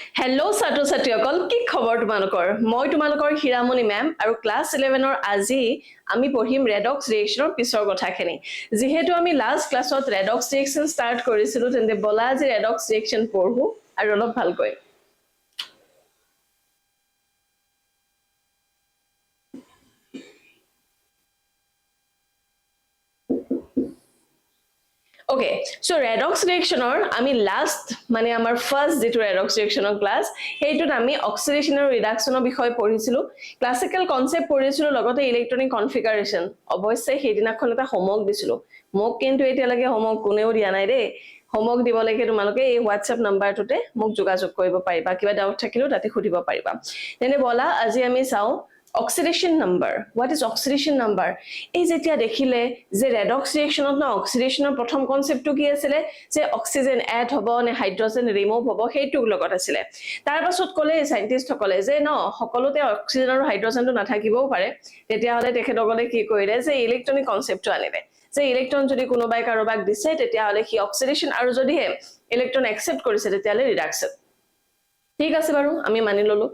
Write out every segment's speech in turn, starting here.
Hello' ছাত্ৰ ছাত্ৰীসকল, কি খবৰ তোমালোকৰ? মই তোমালোকৰ হীৰামণি মেম আৰু ক্লাছ 11ৰ আজি আমি পঢ়িম ৰেডক্স ৰিয়েকশ্যনৰ পিছৰ কথাখিনি। যিহেতু আমি লাষ্ট ক্লাছত ৰেডক্স ৰিয়েকশ্যন ষ্টাৰ্ট কৰিছিলোঁ, তেন্তে বলা আজি ৰেডক্স ৰিয়েকশ্যন পঢ়ো আৰু অলপ ভালকৈ। ওকে, সো ৰেডক্স ৰিয়েকশ্যনৰ আমি লাষ্ট মানে আমাৰ ফাৰ্ষ্ট যেটো ৰেডক্স ৰিয়েকশ্যনৰ ক্লাছ, সেইটোত আমি অক্সিডেশ্যন আৰু ৰিডাকশ্যনৰ বিষয়ে পঢ়িছিলোঁ, ক্লাছিকেল কনচেপ্ট পঢ়িছিলোঁ, লগতে ইলেক্ট্ৰনিক কনফিগাৰেশ্যন। অৱশ্যে সেইদিনাখন এটা হোমৱৰ্ক দিছিলোঁ, মোক কিন্তু এতিয়ালৈকে হোমৱৰ্ক কোনেও দিয়া নাই দেই। হোমৱৰ্ক দিব লাগে তোমালোকে এই হোৱাটছএপ নাম্বাৰটোতে মোক যোগাযোগ কৰিব পাৰিবা, কিবা ডাউট থাকিলেও তাতে সুধিব পাৰিবা। তেনে বলা আজি আমি চাওঁ oxidation number. What is oxidation number? এই যেতিয়া দেখিলে যে ৰেডক্স ৰিয়েকশ্যনত না অক্সিডেশ্যনৰ প্ৰথম কনসেপ্টটো কি আছিল যে অক্সিজেন এড হ'ব নে হাইড্ৰজেন ৰিমুভ হ'ব সেইটোৰ লগত আছিল। তাৰ পাছত ক'লে সাইন্টিষ্টসকলে যে ন সকলোতে অক্সিজেন আৰু হাইড্ৰজেনটো নাথাকিবও পাৰে, তেতিয়া হলে তেখেতসকলে কি কৰিলে যে ইলেক্ট্ৰনিক কনসেপ্টটো আনিলে যে ইলেক্ট্ৰন যদি কোনোবাই কাৰোবাক দিছে তেতিয়া হলে কি অক্সিডেশ্যন আৰু যদি ইলেক্ট্ৰন একসেপ্ট কৰিছে তেতিয়া হলে ৰিডাকশ্যন। ঠিক আছে বাৰু, আমি মানি ললো।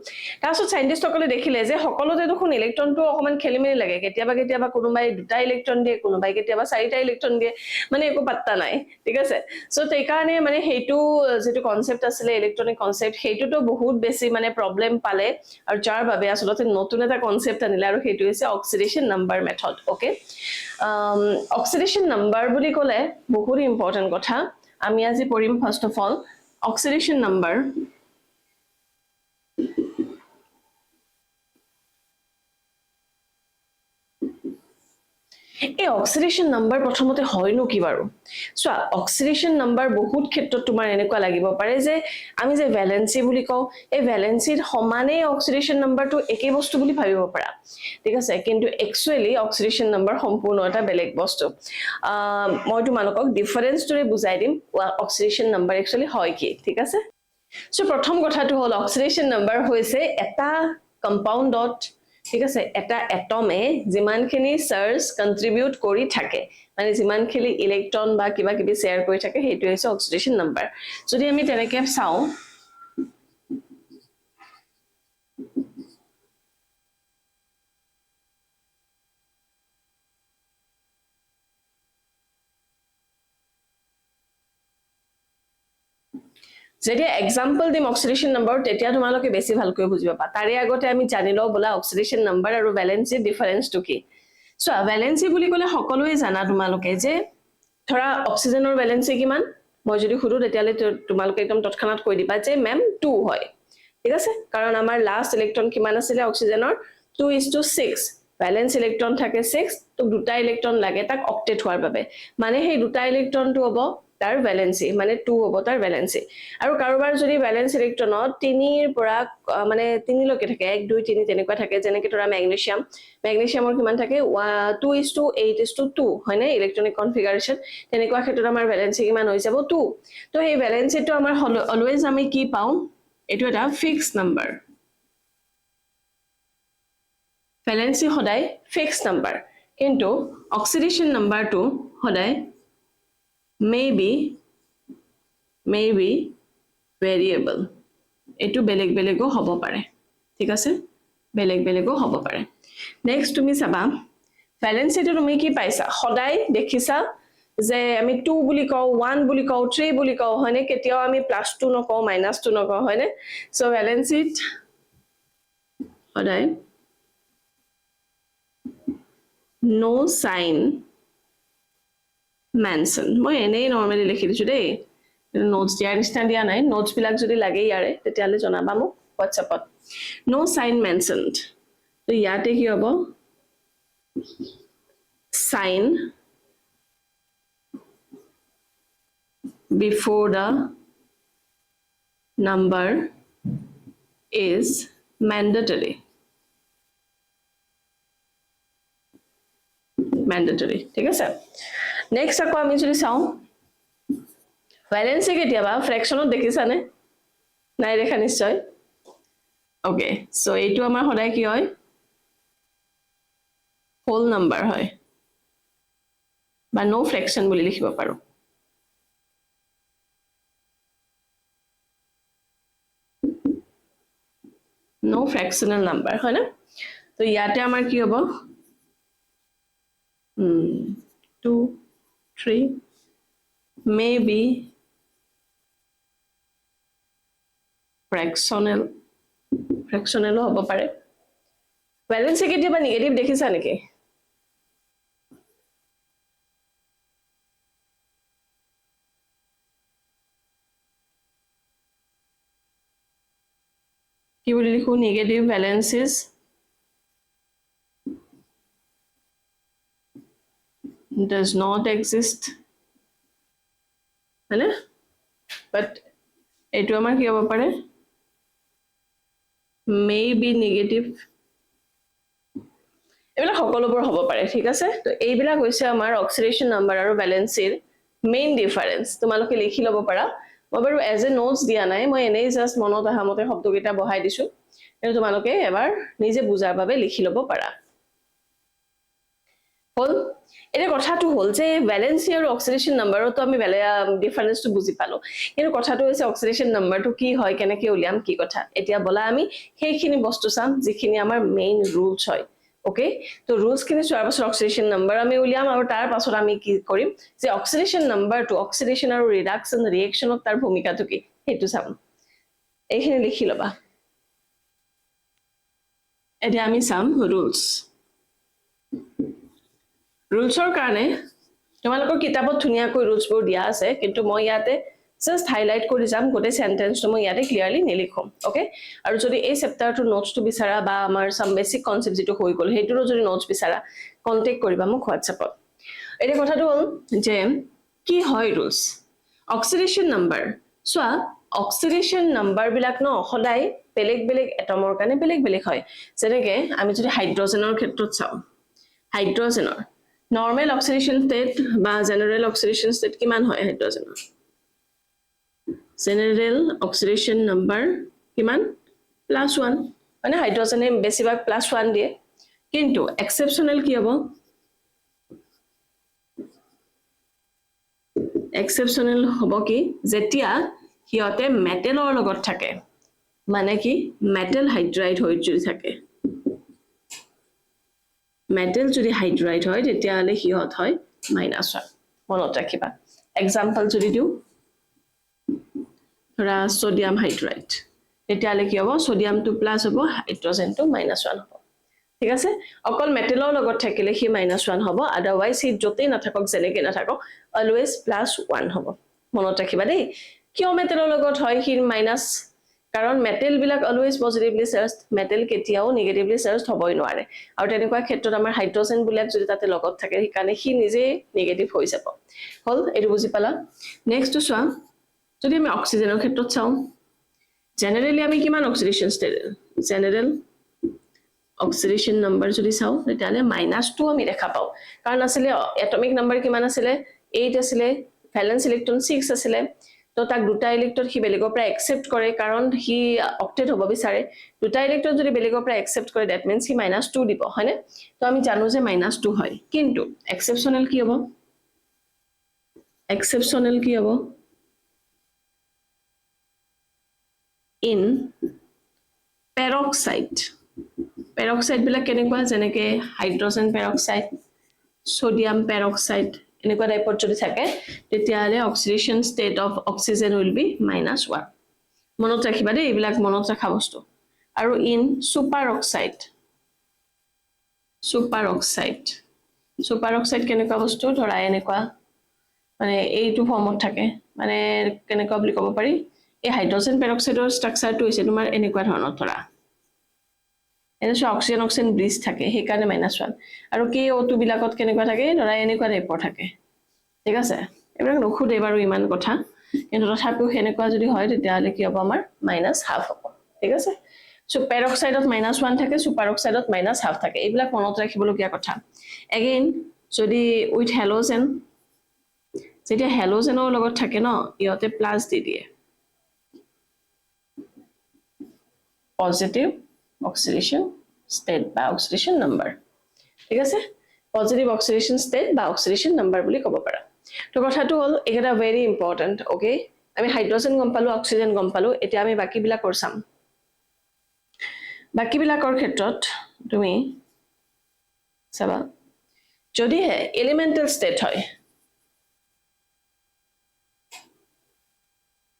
তাৰপিছত সাইন্টিষ্টসকলে দেখিলে যে সকলোতে দেখোন ইলেক্ট্ৰনটো অকমান খেলিমেলি লাগে, কেতিয়াবা কোনোবাই দুটা ইলেক্ট্ৰন দিয়ে, কোনোবাই কেতিয়াবা চাৰিটা ইলেক্ট্ৰন দিয়ে, মানে একো পাত্তা নাই। ঠিক আছে, সো সেইকাৰণে মানে সেইটো যেটো কনসেপ্ট আছিলে ইলেক্ট্ৰনিক কনসেপ্ট, সেইটোতো বহুত বেছি মানে প্ৰবলেম পালে আৰু যাৰ বাবে আচলতে নতুন এটা কনসেপ্ট আনিলে আৰু সেইটো হৈছে oxidation number method. Okay, oxidation number বুলি ক'লে বহুত ইম্পৰ্টেন্ট কথা আমি আজি পঢ়িম। First of all oxidation number. এই অক্সিডেশ্যন নাম্বাৰ প্ৰথমতে হয়নো কি বাৰু? চোৱা, অক্সিডেশ্যন নাম্বাৰ বহুত ক্ষেত্ৰত তোমাৰ এনেকুৱা লাগিব পাৰে যে আমি যে ভ্যালেন্সি বুলি কওঁ, এই ভ্যালেন্সিৰ সমানে অক্সিডেশ্যন নাম্বাৰটো একে বস্তু বুলি ভাবিব পাৰা। ঠিক আছে, কিন্তু একচুয়ালি অক্সিডেশ্যন নাম্বাৰ সম্পূৰ্ণ এটা বেলেগ বস্তু। মই তোমালোকক ডিফাৰেন্সটোৰে বুজাই দিম অক্সিডেশ্যন নাম্বাৰ একচুয়ালি হয় কি। ঠিক আছে, সো প্ৰথম কথাটো হ'ল অক্সিডেশ্যন নাম্বাৰ হৈছে এটা কম্পাউণ্ডত, ঠিক আছে, এটা এটমে যিমানখিনি চাৰ্জ কন্ট্ৰিবিউট কৰি থাকে, মানে যিমানখিনি ইলেক্ট্ৰন বা কিবা কিবি শ্বেয়াৰ কৰি থাকে, সেইটো হৈছে অক্সিডেশ্যন নাম্বাৰ। যদি আমি তেনেকৈ চাওঁ, যেতিয়া এক্সাম্পল দিম অক্সিডেশ্যন নাম্বাৰ, তেতিয়া তোমালোকে বেছি ভালকৈ বুজি পাবা। তাৰে আগতে আমি জানি লওঁ বলা অক্সিডেশ্যন নাম্বাৰ আৰু ভ্যালেন্সিৰ ডিফাৰেন্সটো কি। সো ভ্যালেন্সি বুলি ক'লে সকলোৱে জানা তোমালোকে যে ধৰা অক্সিজেনৰ ভ্যালেন্সি কিমান, মই যদি সুধো তেতিয়ালে তোমালোকে একদম তৎক্ষণাত কৈ দিবা যে মেম 2 হয়। ঠিক আছে, কাৰণ আমাৰ লাষ্ট ইলেক্ট্ৰন কিমান আছিলে অক্সিজেনৰ 2:6, ভ্যালেন্স ইলেক্ট্ৰন থাকে 6, তো দুটা ইলেক্ট্ৰন লাগে তাক অক্টেট হোৱাৰ বাবে, মানে সেই দুটা ইলেক্ট্ৰনটো হ'ব তাৰ ভ্যালেন্সি, মানে 2 হ'ব তাৰ ভ্যালেন্সি। আৰু কাৰোবাৰ যদি ভ্যালেন্স ইলেক্ট্ৰনত 3ৰ পৰা মানে 3 লৈকে থাকে, 1 2 3 তেনেকুৱা থাকে, যেনেকৈ ধৰা মেগনেছিয়ামৰ কিমান থাকে 2:8:2 হয়নে ইলেক্ট্ৰনিক কনফিগাৰেশ্যন, তেনেকুৱা ক্ষেত্ৰত আমাৰ ভ্যালেন্সি কিমান হৈ যাব 2। তো এই ভ্যালেন্সিটো আমাৰ অলৱেজ আমি কি পাওঁ, এইটো এটা ফিক্সড নাম্বাৰ। ভ্যালেন্সি সদায় ফিক্সড নাম্বাৰ, কিন্তু অক্সিডেশ্যন নাম্বাৰটো সদায় মে বি ভেৰিয়েবল, এইটো বেলেগ বেলেগো হ'ব পাৰে। ঠিক আছে, বেলেগ বেলেগো হ'ব পাৰে। নেক্সট তুমি চাবা ভ্যালেন্সিটো তুমি কি পাইছা, সদায় দেখিছা যে আমি 2 বুলি কওঁ, 1 বুলি কওঁ, 3 বুলি কওঁ, হয়নে, কেতিয়াও আমি +2 নকওঁ, -2 নকওঁ, হয়নে। সো ভ্যালেন্সিত সদায় নো সাইন মেনশন, মই এনেই নৰ্মেলি লিখি দিছো দেই, নোটস দিয়াৰ নিচিনা দিয়া নাই। নোটস বিলাক যদি লাগে ইয়াৰে তেতিয়াহলে জনাবা মোক হোৱাটছএপত। নো সাইন মেনশনড, তো ইয়াতে কি হ'ব, sign before the number is mandatory. ঠিক আছে, নেক্সট আকৌ আমি যদি চাওঁ ভ্যালেন্সি কেতিয়াবা ফ্ৰেকশনত দেখিছানে, নাই দেখা নিশ্চয়। ওকে, সো এইটো আমাৰ সদায় কি হয়, হোল নাম্বাৰ হয়, বা নো ফ্ৰেকশন বুলি লিখিব পাৰো। নো ফ্ৰেকশনাল নাম্বাৰ হয় না তো ইয়াতে আমাৰ কি হ'ব 2 3 maybe fractional হ'ব পাৰে ব্যালেন্স কেতিয়াবা নিগেটিভ দেখিছা নেকি কি বুলি লিখো negative balances does not exist হয়নে but এইটো আমাৰ কি হ'ব পাৰে may be negative এইবিলাক সকলোবোৰ হ'ব পাৰে ঠিক আছে তো এইবিলাক হৈছে আমাৰ অক্সিডেশন নাম্বাৰ আৰু ভ্যালেন্সিৰ মেইন ডিফাৰেন্স তোমালোকে লিখি ল'ব পাৰা মই বাৰু এজ এ নোটস দিয়া নাই মই এনেই জাস্ট মনত আহামতে শব্দকেইটা বহাই দিছো আৰু তোমালোকে এবাৰ নিজে বুজাৰ বাবে লিখি ল'ব পাৰা হল এটা কথাটো হল যে ভ্যালেন্সি আৰু অক্সিডেশন নাম্বাৰটো আমি ডিফাৰেন্সটো বুজি পালো কিন্তু কথাটো হৈছে অক্সিডেশন নাম্বাৰটো কি হয় কেনেকৈ উলিয়াম কি কথা এতিয়া বলা আমি সেইখিনি বস্তু চাম যিখিনি আমাৰ মেইন ৰুলছ হয় ওকে তো ৰুলছ কিনি চোৱাৰ পাছত অক্সিডেশন নাম্বাৰ আমি উলিয়াম আৰু তাৰ পাছত আমি কি কৰিম যে অক্সিডেশন নাম্বাৰটো অক্সিডেশন আৰু ৰিডাকশন ৰিএকশনত তাৰ ভূমিকাটো কি হেতু চাম এইখিনি লিখি লবা এতিয়া আমি চাম ৰুলছ ৰুলছৰ কাৰণে তোমালোকৰ কিতাপত ধুনিয়াকৈ ৰুলছবোৰ দিয়া আছে কিন্তু মই ইয়াতে জাস্ট হাইলাইট কৰি যাম গোটেই সেন্টেন্সটো মই ইয়াতে ক্লিয়াৰলি নিলিখম ওকে আৰু যদি এই চেপ্টাৰটো নোটছটো বিচাৰা বা আমাৰ সাম বেসিক কনসেপ্ট যেটো হৈ গল হেতুৰো যদি নোটছ বিচাৰা কন্টাক্ট কৰিবা মোক হোৱাটছএপত এটা কথাটো হ'ল যে কি হয় ৰুলছ অক্সিডেশন নাম্বাৰ সোৱা অক্সিডেশন নাম্বাৰ বিলাক ন সদায় বেলেগ বেলেগ এটমৰ কাৰণে বেলেগ বেলেগ হয় যেনেকৈ আমি যদি হাইড্ৰোজেনৰ ক্ষেত্ৰত চাও হাইড্ৰোজেনৰ normal oxidation state বা general oxidation state কিমান হয় হাইড্ৰোজেনৰ general oxidation number কিমান +1 মানে হাইড্ৰোজেনে বেছিভাগ +1 দিয়ে কিন্তু exceptional কি হ'ব exceptional হ'ব কি যেতিয়া হিয়তে মেটেলৰ লগত থাকে মানে কি মেটেল হাইড্ৰাইড হৈ যদি থাকে মেটেল যদি হাইড্ৰাইড হয় তেতিয়ালে হিয়ত হয় -1 মনত ৰাখিবা এক্সাম্পল যদি দিও ধৰা সোডিয়াম হাইড্ৰাইড তেতিয়ালে কি হ'ব সোডিয়ামটো প্লাস হ'ব হাইড্ৰোজেনটো -1 হ'ব ঠিক আছে অকল মেটেলৰ লগত থাকিলে হি -1 হ'ব আদাৰৱাইজ হি যতে নাথাকক যেনেকে নাথাকক অলৱেজ +1 হ'ব মনত ৰাখিবা দেই কিয় মেটেলৰ লগত হয় হি মাইনাস কাৰণ মেটেল বিলাক অলৱেজ পজিটিভলি চাৰ্জড মেটেল কেতিয়াও নেগেটিভলি চাৰ্জড হ'বই নোৱাৰে আৰু তেনেকুৱা ক্ষেত্ৰত আমাৰ হাইড্ৰোজেন বিলাক যদি তাতে লগত থাকে হিকানে হি নিজে নেগেটিভ হৈ যাব হল এটো বুজি পালা নেক্সট টু সোৱা যদি আমি অক্সিজেনৰ ক্ষেত্ৰত চাও জেনাৰেলি আমি কিমান oxidation state general oxidation number যদি চাও তেতিয়ালে -2 আমি দেখা পাও কাৰণ আসলে এটমিক নাম্বাৰ কিমান আছিল 8 আছিল ভ্যালেন্স ইলেক্ট্ৰন 6 আছিল তো তাক দুটা ইলেক্ট্ৰন হি বেলেগৰ পৰা একসেপ্ট কৰে কাৰণ হি অক্টেট হ'ব বিচাৰে দুটা ইলেক্ট্ৰন যদি বেলেগৰ পৰা একসেপ্ট কৰে দ্যাট মিন্স হি -2 দিব হয়নে তো আমি জানো যে -2 হয় কিন্তু এক্সেপশনাল কি হ'ব এক্সেপশনাল কি হ'ব in peroxide peroxide বিলাক কেনেকুৱা যেনেকে হাইড্ৰোজেন পেৰক্সাইড সোডিয়াম পেৰক্সাইড এনেকুৱা টাইপৰ যদি থাকে তেতিয়ালে oxidation state of oxygen will be -1 মনত ৰাখিবা দেই এইবিলাক মনত ৰাখা বস্তু আৰু ইন সুপাৰ অক্সাইড কেনেকুৱা বস্তু ধৰা এনেকুৱা মানে এইটো ফৰ্মত থাকে মানে কেনেকুৱা বুলি ক'ব পাৰি এই হাইড্ৰোজেন পেৰক্সাইডৰ ষ্ট্ৰাকচাৰটো হৈছে তোমাৰ এনেকুৱা ধৰণৰ ধৰা এনেছো অক্সিজেন ব্ৰিজ থাকে সেই কাৰণে -1 আৰু KO2 বিলাকত কেনেকুৱা থাকে ধৰা এনেকুৱা টাইপৰ থাকে ঠিক আছে এইবিলাক নখুদে বাৰু ইমান কথা কিন্তু তথাপিও হেনেকুৱা যদি হয় তেতিয়ালে কি হ'ব আমাৰ -1/2 হ'ব ঠিক আছে সো পেৰক্সাইডত -1 থাকে সুপাৰ অক্সাইডত -1/2 থাকে এইবিলাক মনত ৰাখিবলগীয়া কথা এগেইন যদি উইথ হেলোজেন যেতিয়া হেলোজেনৰ লগত থাকে ন ইহতে প্লাস দি দিয়ে positive oxidation state বা oxidation number ঠিক আছে positive oxidation state বা oxidation number বুলি ক'ব পাৰা তো কথাটো হল এটা very important okay আমি হাইড্ৰোজেন গম পালো অক্সিজেন গম পালো এতিয়া আমি বাকি বিলাক কৰছাম বাকিবিলাকৰ ক্ষেত্ৰত তুমি চাবা যদিহে এলিমেন্টাল ষ্টেট হয়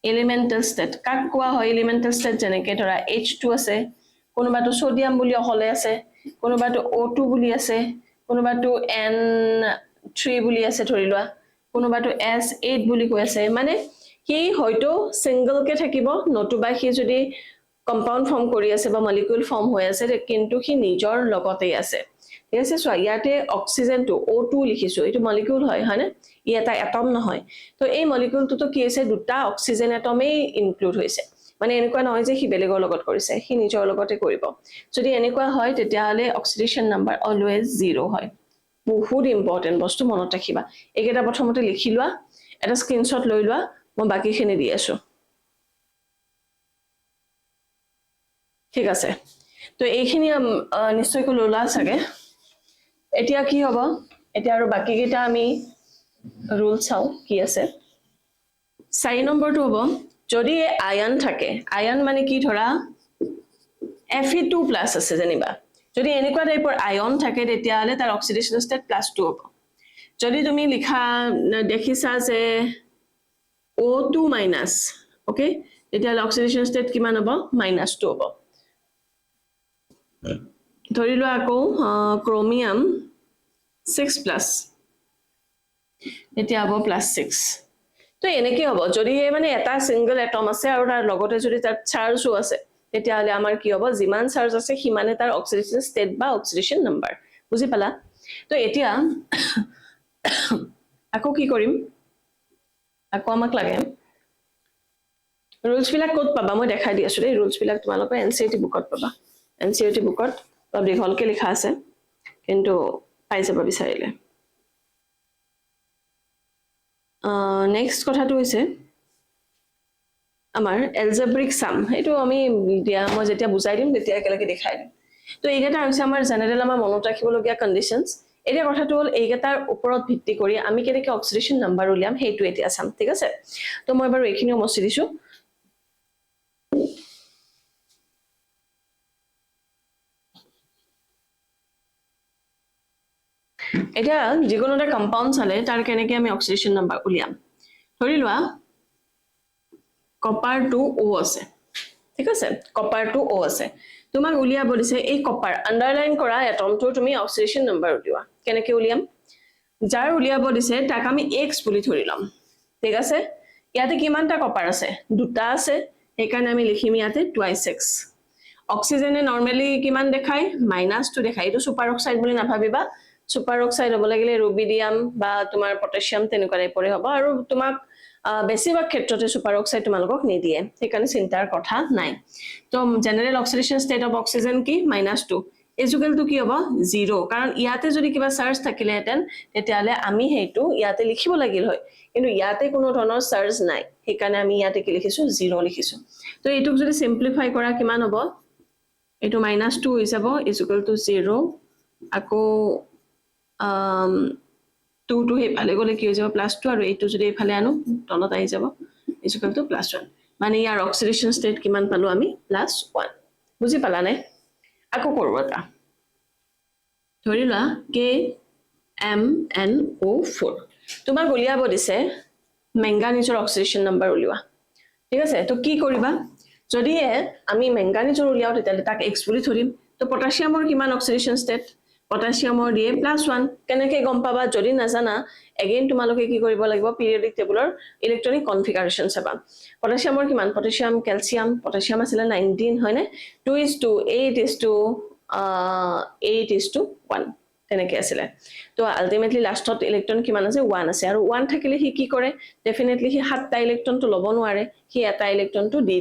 এলিমেন্টাল ষ্টেট কাক কোৱা হয় এলিমেন্টাল ষ্টেট যেনেকৈ ধৰা H2 আছে কোনোবাটো সোডিয়াম বুলি হলে আছে কোনোবাটো O2 বুলি আছে কোনোবাটো N3 বুলি আছে ধৰি লোৱা কোনোবাটো S8 বুলি কৈ আছে মানে কি হয়তো সিঙ্গল কে থাকিব নতুবা কি যদি কম্পাউন্ড ফর্ম কৰি আছে বা মলিকিউল ফৰ্ম হৈ আছে কিন্তু কি নিজৰ লগতেই আছে ঠিক আছে সো ইয়াতে অক্সিজেন টু O2 লিখিছো এটো মলিকিউল হয় হয়নে ই এটা এটম নহয় তো এই মলিকিউলটো তো কি আছে দুটা অক্সিজেন এটমেই ইনক্লুড হৈছে মানে এনেকুৱা নহয় যে হি বেলেগৰ লগত কৰিছে হি নিজৰ লগতে কৰিব যদি এনেকুৱা হয় তেতিয়া হলে অক্সিডেশন নাম্বাৰ অলৱেজ 0 হয় বহুত ইম্পৰ্টেন্ট বস্তু মনত ৰাখিবা এইকেইটা প্ৰথমতে লিখি লোৱা এটা স্ক্ৰিনশ্বট লৈ লোৱা মই বাকিখিনি দি আছো ঠিক আছে তো এইখিনি নিশ্চয়কৈ ললা চাগে এতিয়া কি হ'ব এতিয়া আৰু বাকি কেইটা আমি ৰুল চাও কি আছে 4 নম্বৰটো হ'ব যদি আয়ন থাকে আয়ন মানে কি ধৰা Fe2+ আছে জানিবা যদি এনেকুৱা টাইপৰ আয়ন থাকে তেতিয়া হলে তাৰ অক্সিডেশন ষ্টেট +2 হ'ব যদি তুমি লিখা দেখিছা যে O2- ওকে তেতিয়া অক্সিডেশন ষ্টেট কিমান হ'ব -2 হ'ব ধৰি লোৱা আকৌ ক্ৰোমিয়াম 6+ এতিয়া হ'ব +6 তো এনেকৈ হ'ব যদি মানে এটা সিঙ্গল এটম আছে আৰু তাৰ লগতে যদি তাৰ চাৰ্জও আছে তেতিয়া হলে আমাৰ কি হ'ব যিমান চাৰ্জ আছে হিমানে তাৰ অক্সিডেশন ষ্টেট বা অক্সিডেশন নাম্বাৰ বুজি পালা তো এতিয়া আকৌ কি কৰিম আকৌ আমাক লাগে ৰুলছ বিলাক ক'ত পাবা মই দেখাই দি আছো এই ৰুলছ বিলাক তোমালোকে NCERT বুকত পাবা NCERT বুকত দীঘলকে লিখা আছে কিন্তু পাই যাব বিচাৰিলে নেক্সট কথাটো হৈছে আমাৰ এলজেব্ৰিক সাম এটো আমি দিয়া মই যেতিয়া বুজাই দিম তেতিয়া একেলগে দেখাই দিম তো এইকেইটা হৈছে আমাৰ জেনাৰেল আমাৰ মনত ৰাখিবলগীয়া কন্ডিশনস এতিয়া কথাটো হ'ল এইকেইটাৰ ওপৰত ভিত্তি কৰি আমি কেনেকৈ অক্সিডেশন নাম্বাৰ উলিয়াম হেইটো এতিয়া চাম ঠিক আছে তো মই বাৰু এইখিনিও মচি দিছো এতিয়া যিকোনো এটা কম্পাউন্ড চালে তাৰ কেনেকৈ আমি অক্সিডেশন নাম্বাৰ উলিয়াম ধৰি লোৱা কপাৰ 2O আছে ঠিক আছে কপাৰ 2O আছে তোমাক উলিয়াব দিছে এই কপাৰ আন্ডাৰলাইন কৰা এটমটোৰ তুমি অক্সিডেশন নাম্বাৰ উলিওৱা কেনেকৈ উলিয়াম যাৰ উলিয়াব দিছে তাক আমি X বুলি ধৰি লম ঠিক আছে ইয়াতে কিমানটা কপাৰ আছে দুটা আছে সেইকাৰণে আমি লিখিম ইয়াতে twice X অক্সিজেনে নৰমালি কিমান দেখায় -2 দেখায় এটো সুপাৰ অক্সাইড বুলি নাভাবিবা সুপাৰ অক্সাইড হ'ব লাগিলে ৰুবিডিয়াম বা তোমাৰ পটাছিয়াম তেনেকুৱা টাইপৰে হ'ব আৰু তোমাক বেছিভাগ ক্ষেত্ৰতে সুপাৰ অক্সাইড তোমালোকক নিদিয়ে সেইকাৰণে চিন্তাৰ কথা নাই তো general oxidation state of oxygen কি -2 ইজুকেলটো কি হ'ব 0 কাৰণ ইয়াতে যদি কিবা চাৰ্জ থাকিলেহেঁতেন তেতিয়াহলে আমি হেইটো ইয়াতে লিখিব লাগিল হয় কিন্তু ইয়াতে কোনো ধৰণৰ চাৰ্জ নাই সেইকাৰণে আমি ইয়াতে কি লিখিছো 0 লিখিছো তো এইটোক যদি সিম্পলিফাই কৰা কিমান হ'ব এইটো -2 হৈ যাব ইজুকেলটো 0 আকৌ 2 to হেফালে গলে কি হৈ যাব +2 আৰু এইটো যদি এফালে আনো তলত আহি যাব ইজুকেলটো +1 মানে ইয়াৰ অক্সিডেশন ষ্টেট কিমান পালো আমি +1 বুজি পালা নে আকৌ কৰব এটা ধৰি লোৱা KMnO4 তোমাক উলিয়াব দিছে মেংগানিজৰ অক্সিডেশন নাম্বাৰ উলিওৱা ঠিক আছে তো কি কৰিবা যদি আমি মেংগানিজৰ উলিয়াও তেতিয়ালে তাক X বুলি ধৰিম তো পটাছিয়ামৰ কিমান অক্সিডেশন ষ্টেট পটাছিয়ামৰ দিয়ে +1 কেনেকৈ গম পাবা যদি নাজানা এগেইন তোমালোকে কি কৰিব লাগিব পিৰিয়ডিক টেবুলৰ ইলেক্ট্ৰনিক কনফিগাৰেশন চাবা পটাছিয়ামৰ কিমান পটাছিয়াম ক্যালসিয়াম পটাছিয়াম আছিল 19 হয়নে 2:8:1 তেনেকৈ আছিল তো আলটিমেটলি লাষ্টত ইলেক্ট্ৰন কিমান আছে 1 আছে আৰু 1 থাকিলে হি কি কৰে ডেফিনেটলি হি 7টা ইলেক্ট্ৰনটো ল'ব নোৱাৰে হি এটা ইলেক্ট্ৰনটো দি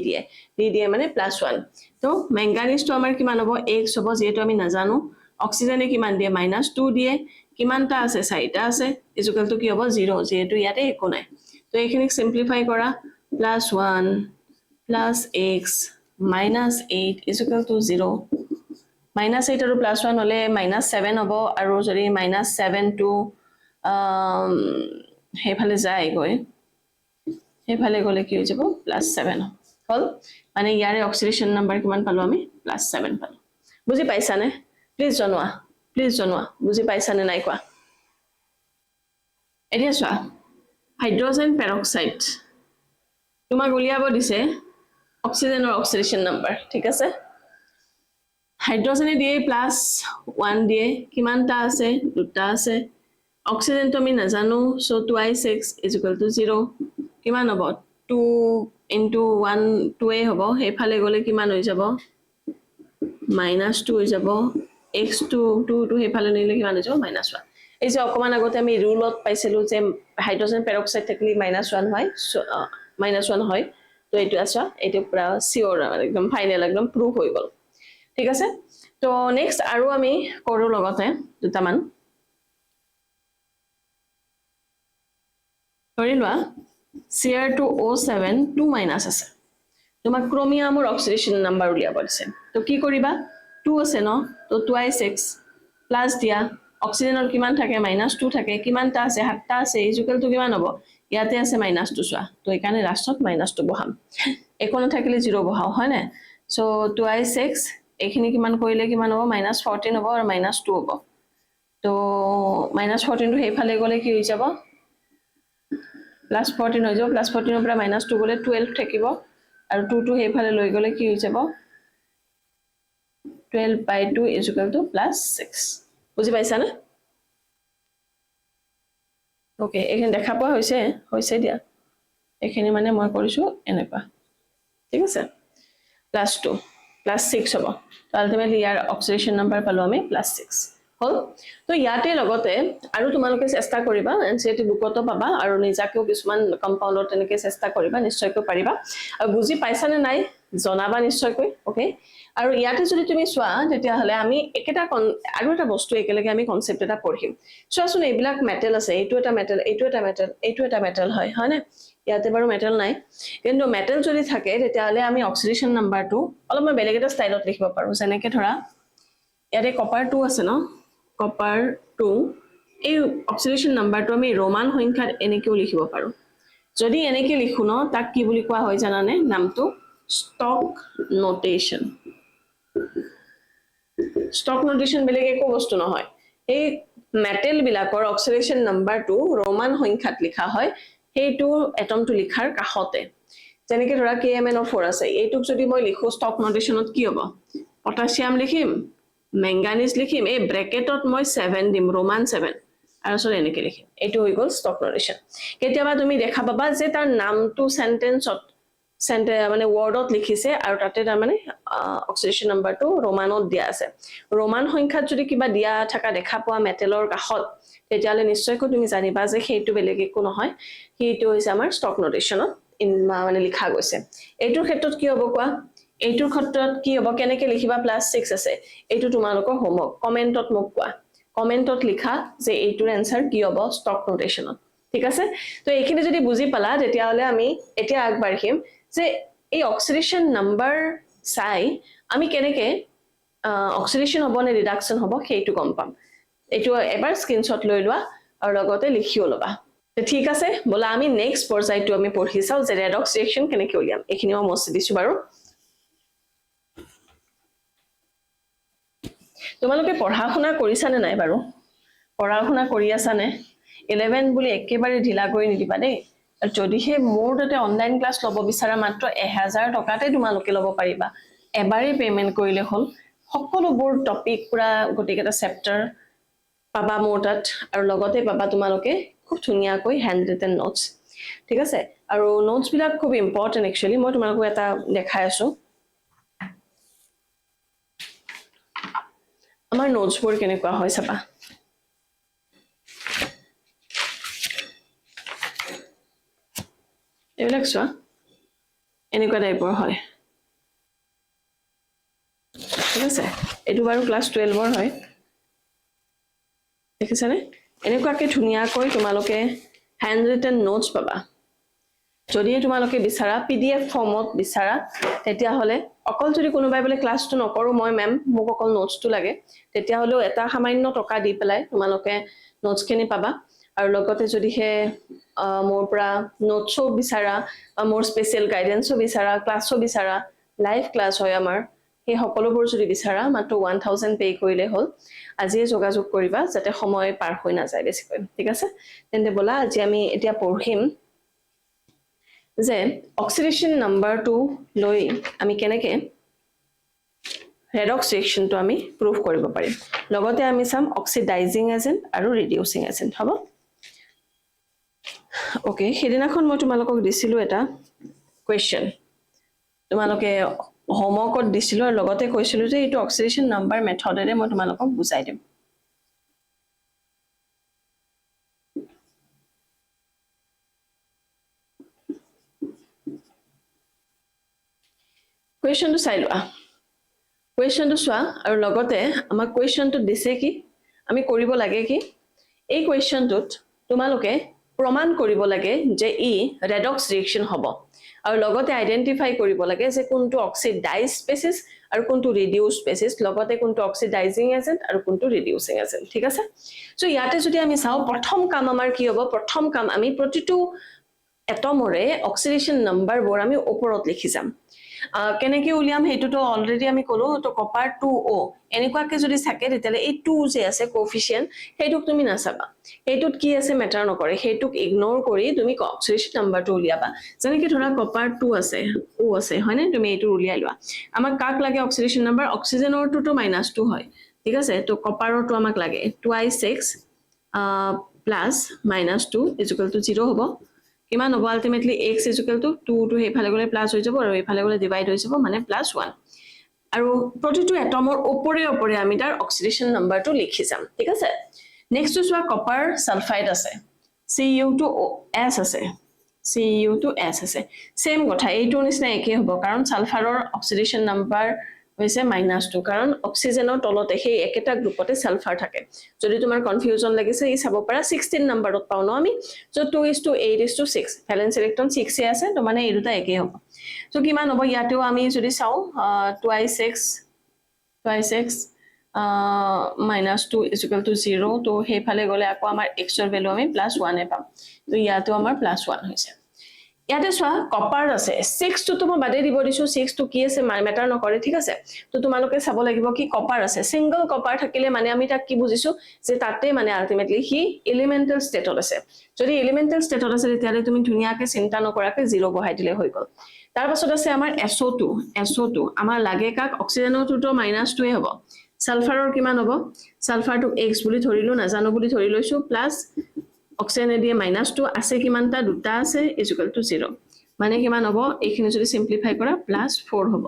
দিয়ে মানে +1 তো মেংগানিজটো আমাৰ কিমান হ'ব X হ'ব যেটো আমি নাজানো অক্সিজেনে কিমান দিয়ে -2 দিয়ে কিমানটা আছে 4টা আছে ইজুকেলটো কি হ'ব 0 যেটো ইয়াতে একো নাই তো এইখিনিক সিম্পলিফাই কৰা +1 + X -8 ইজুকেলটো 0 -8 আৰু +1 হলে -7 হ'ব আৰু যদি -7 to হেফালে যায় গৈ হেফালে গলে কি হৈ যাব +7 হল মানে ইয়াৰে অক্সিডেশন নাম্বাৰ কিমান পালো আমি প্লাস 7 পালো বুজি পাইছানে প্লিজ জনোৱা বুজি পাইছানে নাই কোৱা এতিয়া চোৱা হাইড্ৰোজেন পেৰক্সাইড তোমাক উলিয়াব দিছে অক্সিজেনৰ অক্সিডেশন নাম্বাৰ ঠিক আছে হাইড্ৰোজেনে দিয়ে প্লাস 1 দিয়ে কিমানটা আছে দুটা আছে অক্সিজেন তো আমি নাজানো সো 2i6 0 কিমান হ'ব 2 into 1 2 হ'ব হেফালে গলে কিমান হৈ যাব -2 হৈ যাব x2 2 হেফালে নিলে কিমান হৈ যাব -1 এই যে অকমান আগতে আমি ৰুলত পাইছিলো যে হাইড্ৰোজেন পেৰক্সাইড থাকিলে -1 হয় -1 হয় তো এটো আছে এটো পুৰা সিওৰ একদম ফাইনাল একদম প্ৰুফ হৈ গল ঠিক আছে তো নেক্সট আৰু আমি কৰো লগতে দুটামান কৰিলোৱা Cr2O7 2- আছে তোমাক ক্ৰোমিয়ামৰ অক্সিডেশন নাম্বাৰ উলিয়াব দিছে তো কি কৰিবা 2 আছে ন তো 2i6 প্লাস দিয়া অক্সিজেনৰ কিমান থাকে -2 থাকে কিমানটা আছে 7টা আছে ইকুয়াল টু কিমান হ'ব ইয়াতে আছে -2 চোৱা তো এখানে লাষ্টত -2 বহাম একোন থাকিলে 0 বহাও হয় না সো 2i6 এখিনি কিমান কৰিলে কিমান হ'ব -14 হ'ব আৰু -2 হ'ব তো -14 টো হেফালে গলে কি হৈ যাব +14 হৈ যাব +14 ৰ পৰা -2 গলে 12 থাকিব আৰু 2 টো হেফালে লৈ গলে কি হৈ যাব 12/2 +6 বুজি পাইছা না ওকে এখানে দেখা পোৱা হৈছে দিয়া এখানে মানে মই কৰিছো এনেকুৱা ঠিক আছে +2 +6 হ'ব তো আলটিমেটলি ইয়াৰ অক্সিডেশন নাম্বাৰ পালো আমি +6 হল তো ইয়াতে লগতে আৰু তোমালোকে চেষ্টা কৰিবা এনসিটি বুকতো পাবা আৰু নিজাকেও কিছুমান কম্পাউণ্ডৰ তেনেকে চেষ্টা কৰিবা নিশ্চয়কৈ পাৰিবা আৰু বুজি পাইছানে নাই জনাবা নিশ্চয়কৈ ওকে আৰু ইয়াতে যদি তুমি চোৱা তেতিয়া হলে আমি একেটা আৰু এটা বস্তু একেলগে আমি কনসেপ্ট এটা পঢ়িম চোৱাচোন এইবিলাক মেটেল আছে এইটো এটা মেটেল এইটো এটা মেটেল এইটো এটা মেটেল হয় হয়নে ইয়াতে বাৰু মেটেল নাই কিন্তু মেটেল যদি থাকে তেতিয়া হলে আমি অক্সিডেশন নাম্বাৰটো অলপমান বেলেগ এটা ষ্টাইলত লিখিব পাৰো যেনেকৈ ধৰা ইয়াতে কপাৰ 2 আছে ন কপাৰ 2 এই অক্সিডেশন নাম্বাৰটো আমি ৰোমান সংখ্যাত এনেকেও লিখিব পাৰো যদি এনেকে লিখো ন তাক কি বুলি কোৱা হয় জানানে নামটো স্টক নোটেশন স্টক নোটেশন বেলেগ একো বস্তু নহয় এই মেটেল বিলাকৰ অক্সিডেশন নাম্বাৰটো ৰোমান সংখ্যাত লিখা হয় সেইটো এটমটো লিখাৰ কাষতে যেনেকৈ ধৰা KMnO4 আছে এইটোক যদি মই লিখো স্টক নোটেশনত কি হ'ব পটাছিয়াম লিখিম ম্যাঙ্গানিজ লিখিম এই ব্র্যাকেটত মই 7 দিম ৰোমান 7 আৰু সৰ এনেকৈ লিখিম এইটো হৈ গল স্টক নোটেশন কেতিয়াবা তুমি দেখা পাবা যে তাৰ নামটো সেন্টেন্সত মানে ওয়াৰ্ডত লিখিছে আৰু তাতে তাৰ মানে অক্সিডেশন নাম্বাৰটো ৰোমানত দিয়া আছে ৰোমান সংখ্যাত যদি কিবা দিয়া থাকা দেখা পোৱা মেটেলৰ কাষত তেতিয়ালে নিশ্চয়কৈ তুমি জানিবা যে সেইটো বেলেগ একো নহয় সেইটো হৈছে আমাৰ স্টক নোটেশনত মানে লিখা গৈছে এইটোৰ ক্ষেত্ৰত কি হ'ব কোৱা এইটোৰ ক্ষেত্ৰত কি হ'ব কেনেকৈ লিখিবা +6 আছে এইটো তোমালোকৰ হোমৱৰ্ক কমেন্টত মোক কোৱা কমেন্টত লিখা যে এইটোৰ আনসাৰ কি হ'ব স্টক নোটেশনত ঠিক আছে তো এইখিনি যদি বুজি পালা তেতিয়া হলে আমি এতিয়া আগবাঢ়িম যে এই অক্সিডেশন নাম্বাৰ চাই আমি কেনেকৈ অক্সিডেশন হ'ব নে ৰিডাকশন হ'ব সেইটো গম পাম এইটো এবাৰ স্ক্ৰিনশ্বট লৈ লোৱা আৰু লগতে লিখিও লবা ঠিক আছে বলা আমি নেক্সট পৰ্যায়টো আমি পঢ়ি চাও যে ৰেডক্স ৰিএকশন কেনেকৈ উলিয়াম এইখিনি মই মস্ত দিছো বাৰু তোমালোকে পঢ়া শুনা কৰিছা নে নাই বাৰু পঢ়া শুনা কৰি আছা নে 11 বুলি একেবাৰে ঢিলা কৰি নিদিবা দেই যদিহে মোৰ তাতে অনলাইন ক্লাছ লব বিচাৰা মাত্ৰ 1000 টকাতে তোমালোকে লব পাৰিবা এবাৰে পেমেন্ট কৰিলে হল সকলোবোৰ টপিক পুৰা গটিকেটা চেপ্টাৰ পাবা মোৰ তাত আৰু লগতে পাবা তোমালোকে খুব ধুনিয়াকৈ হ্যান্ড ৰিটেন নোটস ঠিক আছে আৰু নোটস বিলাক খুব ইম্পৰ্টেন্ট একচুয়ালি মই তোমালোকক এটা দেখাই আছো আমাৰ নোটসবোৰ কেনেকুৱা হয় চাবা এইবিলাক চোৱা এনেকুৱা টাইপৰ হয় ঠিক আছে এটো বাৰু ক্লাস 12 ৰ হয় দেখিছানে এনেকুৱাকে ধুনিয়াকৈ তোমালোকে হ্যান্ড ৰিটেন নোটস পাবা যদি তোমালোকে বিচাৰা পিডিএফ ফৰ্মত বিচাৰা তেতিয়া হলে অকল যদি কোনোবাই বলে ক্লাসটো নকৰো মই মেম মোক অকল নোটসটো লাগে তেতিয়া হলেও এটা সামান্য টকা দি পেলাই তোমালোকে নোটস খিনি পাবা আৰু লগতে যদি হে মোৰ পৰা নোটসও বিচাৰা বা মোৰ স্পেশাল গাইডেন্সও বিচাৰা ক্লাসও বিচাৰা লাইভ ক্লাস হয় আমাৰ সেই সকলোবোৰ যদি বিচাৰা মাত্ৰ 1000 পে কৰিলে হ'ল আজিয়ে যোগাযোগ কৰিবা যাতে সময় পাৰ হৈ নাযায় বেছিকৈ ঠিক আছে তেন্তে বলা আজি আমি এতিয়া পঢ়িম যে অক্সিডেশন নাম্বাৰটো লৈ আমি কেনেকৈ redox reaction to আমি prove কৰিব পাৰিম লগতে আমি সাম অক্সিডাইজিং এজেন্ট আৰু ৰিডিউসিং এজেন্ট হ'ব ওকে হেদিনাখন মই তোমালোকক দিছিলো এটা কোৱেশ্চন তোমালোকে হোমৱৰ্কত দিছিলো আৰু লগতে কৈছিলো যে এইটো অক্সিডেশন নাম্বাৰ মেথডেৰে মই তোমালোকক বুজাই দিম কোৱেশ্চনটো চাই লোৱা কোৱেশ্চনটো চোৱা আৰু লগতে আমাৰ কোৱেশ্চনটো দিছে কি আমি কৰিব লাগে কি এই কোৱেশ্চনটোত তোমালোকে প্ৰমাণ কৰিব লাগে যে ই ৰেডক্স ৰিএকচন হ'ব আৰু লগতে আইডেন্টিফাই কৰিব লাগে যে কোনটো অক্সিডাইজ স্পেচিছ আৰু কোনটো ৰিডিউস স্পেচিছ লগতে কোনটো অক্সিডাইজিং এজেন্ট আৰু কোনটো ৰিডিউসিং এজেন্ট ঠিক আছে সো ইয়াতে যদি আমি চাও প্ৰথম কাম আমাৰ কি হ'ব প্ৰথম কাম আমি প্ৰতিটো এটমৰে অক্সিডেশন নাম্বাৰবোৰ আমি ওপৰত লিখি যাম কেনেকৈ উলিয়াম হেতুটো অলৰেডি আমি কলো তো কপাৰ 2O এনেকুৱাকে যদি থাকে তেতিয়ালে এই 2 যে আছে কোএফিচিয়েন্ট হেতুক তুমি নাচাবা হেতুত কি আছে মেটাৰ নকৰে হেতুক ইগনোৰ কৰি তুমি অক্সিডেশন নাম্বাৰটো উলিয়াবা যেনেকৈ ধৰা কপাৰ 2 আছে O আছে হয়নে তুমি এইটো উলিয়াই লোৱা আমাক কাক লাগে অক্সিডেশন নাম্বাৰ অক্সিজেনৰটো তো -2 হয় ঠিক আছে তো কপাৰৰটো আমাক লাগে 2i6 প্লাস -2 0 হ'ব কিমান হ'ব আলটিমেটলি x = 2 to হেফালে গলে প্লাস হৈ যাব আৰু হেফালে গলে ডিভাইড হৈ যাব মানে +1 আৰু প্ৰতিটো এটমৰ ওপৰে ওপৰে আমি তাৰ অক্সিডেশন নাম্বাৰটো লিখি যাম ঠিক আছে নেক্সট চোৱা কপাৰ সালফাইড আছে Cu2S আছে Cu2S আছে সেম কথা এইটো নিচিনা একে হ'ব কাৰণ সালফাৰৰ অক্সিডেশন নাম্বাৰ হৈছে -2 কাৰণ অক্সিজেনৰ তলতে সেই একেটা গ্ৰুপতে সালফাৰ থাকে যদি তোমাৰ কনফিউজন লাগিছে ই চাব পাৰা 16 নম্বৰত পাও ন আমি সো 2:8:6 ভ্যালেন্স ইলেক্ট্ৰন 6 এ আছে তো মানে এই দুটা একে হ'ব সো কিমান হ'ব ইয়াতেও আমি যদি চাও 2i6 -2 = 0 তো হেফালে গলে আকৌ আমাৰ x ৰ ভ্যালু আমি +1 এ পাম তো ইয়াতেও আমাৰ +1 হৈছে ইয়াতে চোৱা কপাৰ আছে 6 টো মই বাদে দিব দিছো 6 টো কি আছে মেটাৰ নকৰে ঠিক আছে তো তোমালোকে চাব লাগিব কি কপাৰ আছে সিঙ্গল কপাৰ থাকিলে মানে আমি তাক কি বুজিছো যে তাতে মানে আলটিমেটলি হি এলিমেন্টাল ষ্টেটত আছে যদি এলিমেন্টাল ষ্টেটত আছে তেতিয়ালে তুমি ধুনিয়াকে চিন্তা নকৰাকে 0 বহাই দিলে হৈ গল তাৰ পাছত আছে আমাৰ SO2 আমাৰ লাগে কাক অক্সিজেনৰটো তো -2 এ হ'ব সালফাৰৰ কিমান হ'ব সালফাৰটো x বুলি ধৰিলো নাজানো বুলি ধৰি লৈছো প্লাস অক্সিজেন দিয়ে -2 আছে কিমানটা দুটা আছে = 0 মানে কিমান হ'ব এইখিনি যদি সিম্পলিফাই কৰা +4 হ'ব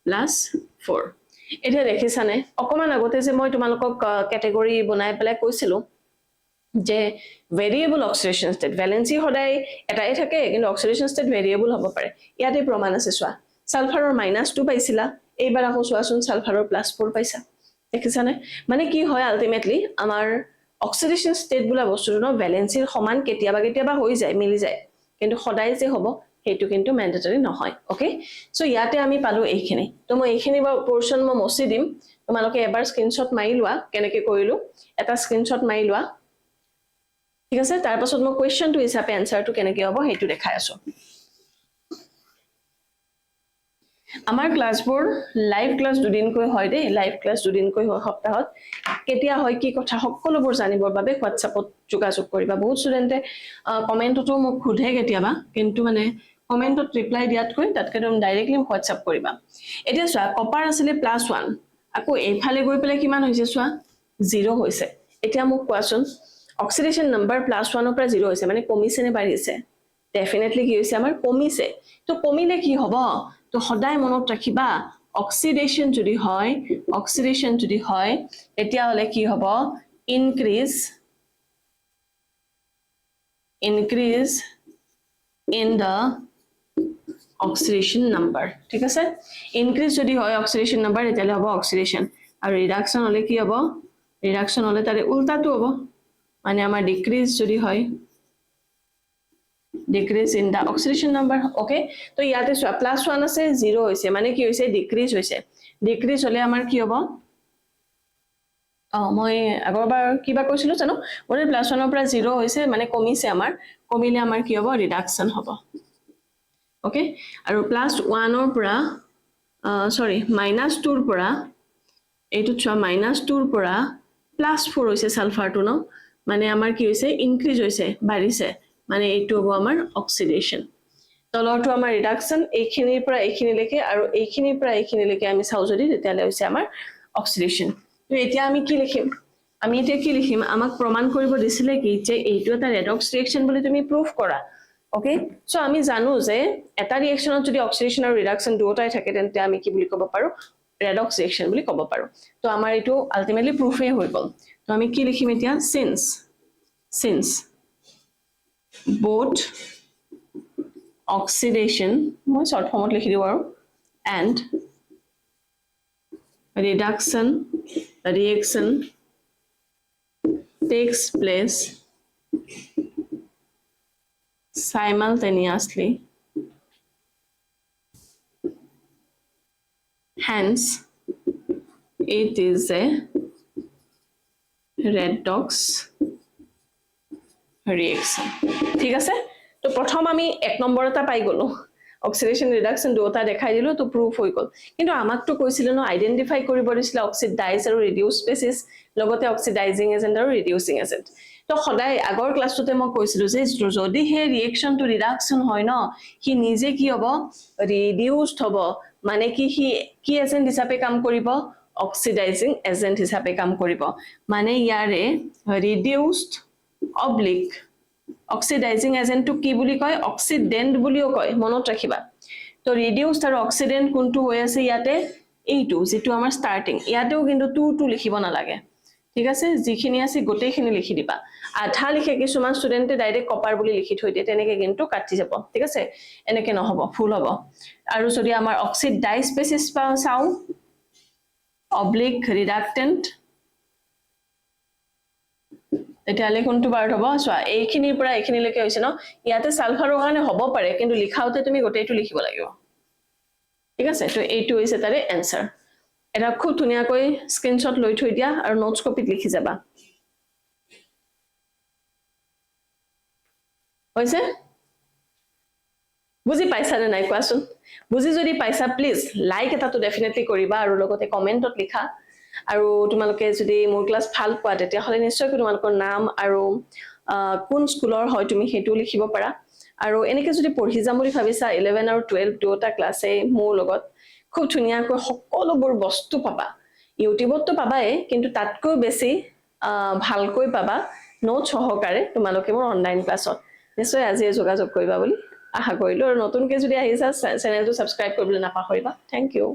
+4 এতিয়া দেখিছানে অকমান আগতে যে মই তোমালোকক ক্যাটেগৰি বনাই পেলাই কৈছিলো যে ভেৰিয়েবল অক্সিডেশন ষ্টেট ভ্যালেন্সি সদায় এটাই থাকে কিন্তু অক্সিডেশন ষ্টেট ভেৰিয়েবল হ'ব পাৰে ইয়াতে প্ৰমাণ আছে চোৱা সালফাৰৰ -2 পাইছিলা এইবাৰ আকৌ চোৱাচোন সালফাৰৰ +4 পাইছা দেখিছানে মানে কি হয় আলটিমেটলি আমাৰ অক্সিডেশন ষ্টেট বুলা বস্তুটো ন ভ্যালেন্সিৰ সমান কেতিয়াবা হৈ যায় মিলি যায় কিন্তু সদায় যে হ'ব হেতু কিন্তু ম্যান্ডেটৰি নহয় ওকে সো ইয়াতে আমি পালো এইখিনি তো মই এইখিনি পোৰশন মই মছি দিম তোমালোকে এবাৰ স্ক্ৰিনশ্বট মাৰি লোৱা কেনেকৈ কৰিলো এটা স্ক্ৰিনশ্বট মাৰি লোৱা ঠিক আছে তাৰ পাছত মই কোৱেশ্চনটো হিচাপে আনসাৰটো কেনেকৈ হ'ব হেতু দেখাই আছো আমাৰ ক্লাছবোৰ লাইভ ক্লাছ দুদিনকৈ হয় দে লাইভ ক্লাছ দুদিনকৈ হয় সপ্তাহত কেতিয়া হয় কি কথা সকলোবোৰ জানিবৰ বাবে WhatsAppত যোগাযোগ কৰিবা বহুত ষ্টুডেন্টে কমেন্টটো মোক খুধে কেতিয়াবা কিন্তু মানে কমেন্টত ৰিপ্লাই দিয়াতকৈ তাতকৈ তুমি ডাইৰেক্টলি WhatsApp কৰিবা এতিয়া চোৱা কপাৰ আছিল +1 আকৌ এইফালে গৈ পেলে কিমান হৈছে চোৱা 0 হৈছে এতিয়া মোক কোৱাচোন অক্সিডেশন নাম্বাৰ +1 ৰ পৰা 0 হৈছে মানে কমিছে নে বাঢ়িছে ডেফিনেটলি কি হৈছে আমাৰ কমিছে তো কমিলে কি হ'ব তো সদায় মনত ৰাখিবা অক্সিডেশন যদি হয় তেতিয়া হলে কি হ'ব increase in the oxidation number ঠিক আছে ইনক্রিজ যদি হয় অক্সিডেশন নাম্বার তেতিয়ালে হ'ব অক্সিডেশন আৰু ৰিডাকশন হলে কি হ'ব ৰিডাকশন হলে তাৰে উল্টাটো হ'ব মানে আমাৰ ডিক্রিজ যদি হয় decrease in the oxidation number okay তো ইয়াতে চোৱা +1 আছে 0 হৈছে মানে কি হৈছে ডিক্ৰিজ হৈছে ডিক্ৰিজ হলে আমাৰ কি হ'ব মই আগৰবাৰ কিবা কৈছিলো জানো ওৰে +1 ৰ পৰা 0 হৈছে মানে কমিছে আমাৰ কমিলে আমাৰ কি হ'ব ৰিডাকশন হ'ব ওকে আৰু +1 ৰ পৰা সৰি -2 ৰ পৰা এইটো চোৱা -2 ৰ পৰা +4 হৈছে সালফাৰটো ন মানে আমাৰ কি হৈছে ইনক্ৰিজ হৈছে বাঢ়িছে মানে এইটো হ'ব আমাৰ অক্সিডেশন তলৰটো আমাৰ ৰিডাকশন এইখিনিৰ পৰা এইখিনিলৈকে আৰু এইখিনিৰ পৰা এইখিনিলৈকে আমি চাও যদি তেতিয়ালে হৈছে আমাৰ অক্সিডেশন তো এতিয়া আমি কি লিখিম আমি এতিয়া কি লিখিম আমাক প্ৰমাণ কৰিব দিছিলে কি যে এইটো এটা ৰেডক্স ৰিঅ্যাকশন বুলি তুমি প্ৰুফ কৰা ওকে সো আমি জানো যে এটা ৰিঅ্যাকশনত যদি অক্সিডেশন আৰু ৰিডাকশন দুটাই থাকে তেন্তে আমি কি বুলি ক'ব পাৰো ৰেডক্স ৰিঅ্যাকশন বুলি ক'ব পাৰো তো আমাৰ এটো আলটিমেটলি প্ৰুফে হৈ গল তো আমি কি লিখিম এতিয়া since both oxidation মই শর্ট ফর্মত লিখি দিও আৰু and reaction takes place simultaneously hence it is a redox reaction ঠিক আছে তো প্ৰথম আমি এক নম্বৰ এটা পাই গলো অক্সিডেশন ৰিডাকশন দুটা দেখাই দিলো তো প্ৰুফ হৈ গল কিন্তু আমাক তো কৈছিল ন আইডেন্টিফাই কৰিব দিছিল অক্সিডাইজ আৰু ৰিডিউস স্পেচিছ লগতে অক্সিডাইজিং এজেন্ট আৰু ৰিডিউসিং এজেন্ট তো সদায় আগৰ ক্লাছটোতে মই কৈছিলো যে যদি হে ৰিঅ্যাকশন টু ৰিডাকশন হয় ন হি নিজে কি হ'ব ৰিডিউসড হ'ব মানে কি এজেন্ট হিচাপে কাম কৰিব অক্সিডাইজিং এজেন্ট হিচাপে কাম কৰিব মানে ইয়াৰে ৰিডিউসড অবলিক অক্সিডাইজিং এজেন্ট টু কি বুলি কয় অক্সিডেন্ট বুলিও কয় মনত ৰাখিবা তো ৰিডিউসড আৰু অক্সিডেন্ট কোনটো হৈ আছে ইয়াতে এইটো যেটো আমাৰ স্টাৰ্টিং ইয়াতেও কিন্তু 2 লিখিব না লাগে ঠিক আছে যিখিনি আছে গোটেইখিনি লিখি দিবা আধা লিখে কিছুমান ষ্টুডেন্টে ডাইৰেক্ট কপাৰ বুলি লিখি থৈ দিয়ে তেনেকে কিন্তু কাটি যাব ঠিক আছে এনেকে নহব ফুল হ'ব আৰু যদি আমাৰ অক্সিডাইজ স্পেচিছ চাও অবলিক ৰিডাক্টেন্ট এতিয়ালে কোনটো পাৰ্ট হ'ব চোৱা এইখিনিৰ পৰা এইখিনিলৈকে হৈছে ন ইয়াতে সালফাৰৰ কাৰণে হ'ব পাৰে কিন্তু লিখাওতে তুমি গোটেইটো লিখিব লাগিব ঠিক আছে তো এইটো হৈছে তাৰে এনসাৰ এটা খুব ধুনিয়াকৈ স্ক্ৰিনশ্বট লৈ থৈ দিয়া আৰু নোটছ কপিত লিখি যাবা হৈছে বুজি পাইছা নে নাই কোৱাচোন বুজি যদি পাইছা প্লিজ লাইক এটাটো ডেফিনেটলি কৰিবা আৰু লগতে কমেন্টত লিখা আৰু তোমালোকে যদি মোৰ ক্লাস ভাল পোৱা তেতিয়া হলে নিশ্চয় তোমালোকৰ নাম আৰু কোন স্কুলৰ হয় তুমি হেতু লিখিব পাৰা আৰু এনেকে যদি পঢ়ি যাম বুলি ভাবিছা 11 আৰু 12 দুটা ক্লাছে মোৰ লগত খুব ধুনিয়াকৈ সকলোবোৰ বস্তু পাবা ইউটিউবত তো পাবাই কিন্তু তাতকৈ বেছি ভালকৈ পাবা নোট সহকাৰে তোমালোকে মোৰ অনলাইন ক্লাছত নিশ্চয় আজি যোগাযোগ কৰিবা বুলি আশা কৰিলো আৰু নতুনকৈ যদি আহিছা চেনেলটো সাবস্ক্ৰাইব কৰিবলৈ নাপাহৰিবা থ্যাংক ইউ